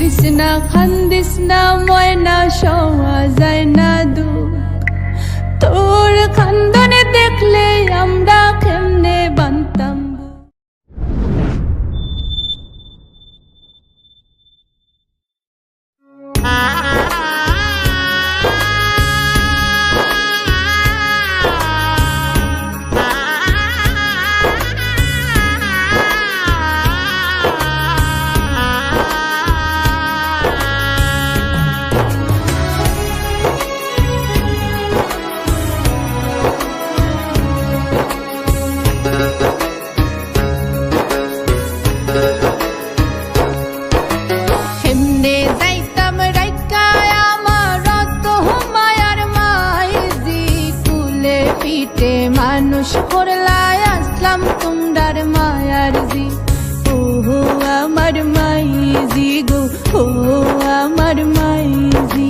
খান্দিস না ময়না সওয়া যায় না দুঃখ তোর খান্দনে দেখলে আমরা কেমনে বানতাম মানুষ করলাই আসলাম তোমরার মায়ার জি ও আমার মাইজি গো ও আমার মাইজি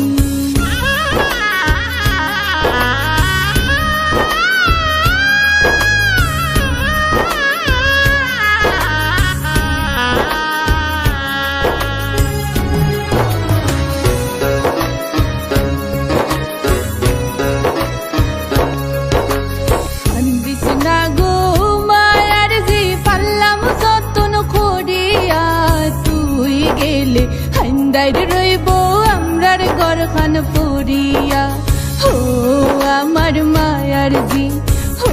রইব আমরার ঘরখান পুরিয়া ও আমার মায়ার জি ও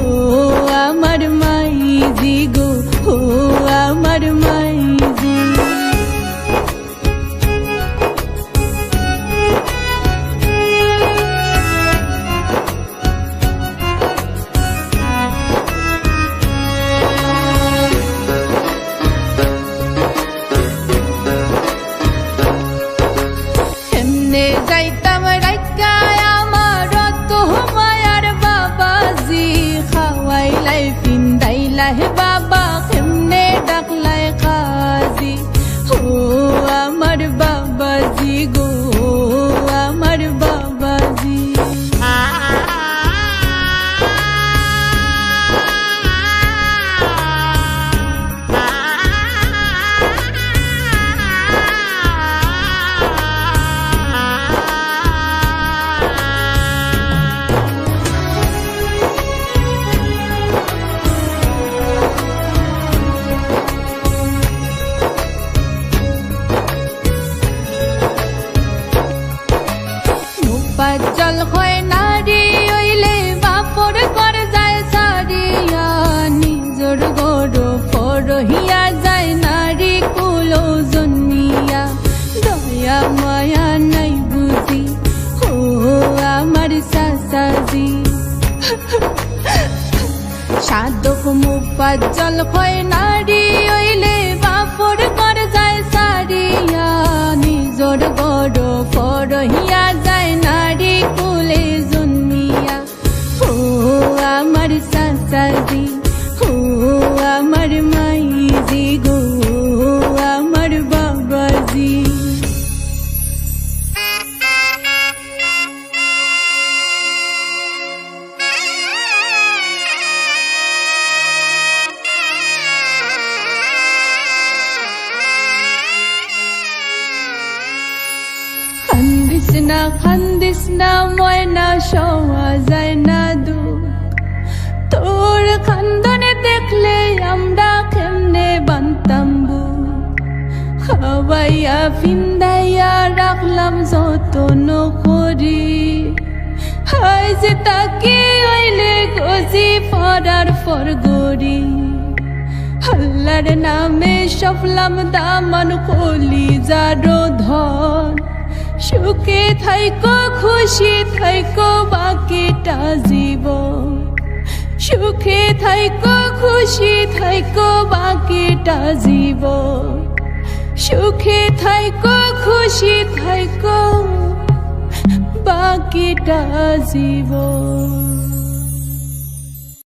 আমার মাইজি গো ও আমার মাইজি যাইতাম রাইকায় আমার তো মায়ার বাবাজি খাওয়াইলাই পিন্দাইলাই বাবা কেমনে ডাকলাই কাজি ও আমার বাবাজি গো আমার বাবাজি জল হয় নারী হইলে বাপর কর যায় সারিয়া নিজর গড় ফরহিয়া যায় নারী কুলো জন্মিয়া দয়া মায়া নাই বুঝি ও আমার সাসাজি সাধক মুফাজ্জল হয় নারী হইলে বাপর কর যায় সারিয়া নিজর গড় ফরহিয়া যায় নারী কুলে জন্মিয়া ও আমার সাসাজি ও আমার মাইজি গো আমার বাবাজি খান্দিস না ময়না সওয়া যায় না দুঃখ তোর খান্দনে দেখলে আমরা কেমনে বানতাম খাওয়াইয়া ফিন্দাইয়া রাখলাম যতন করি হাই যে তাকে হইলে গজি ফরার ফরগরি আল্লাহর নামে সফলাম দামান কলি যারো ধন সুখে থাইকো খুশি থাইকো বাকিটা জীবন সুখে থাইকো খুশি থাইকো বাকিটা জীবন সুখে থাইকো খুশি থাইকো বাকিটা জীবন।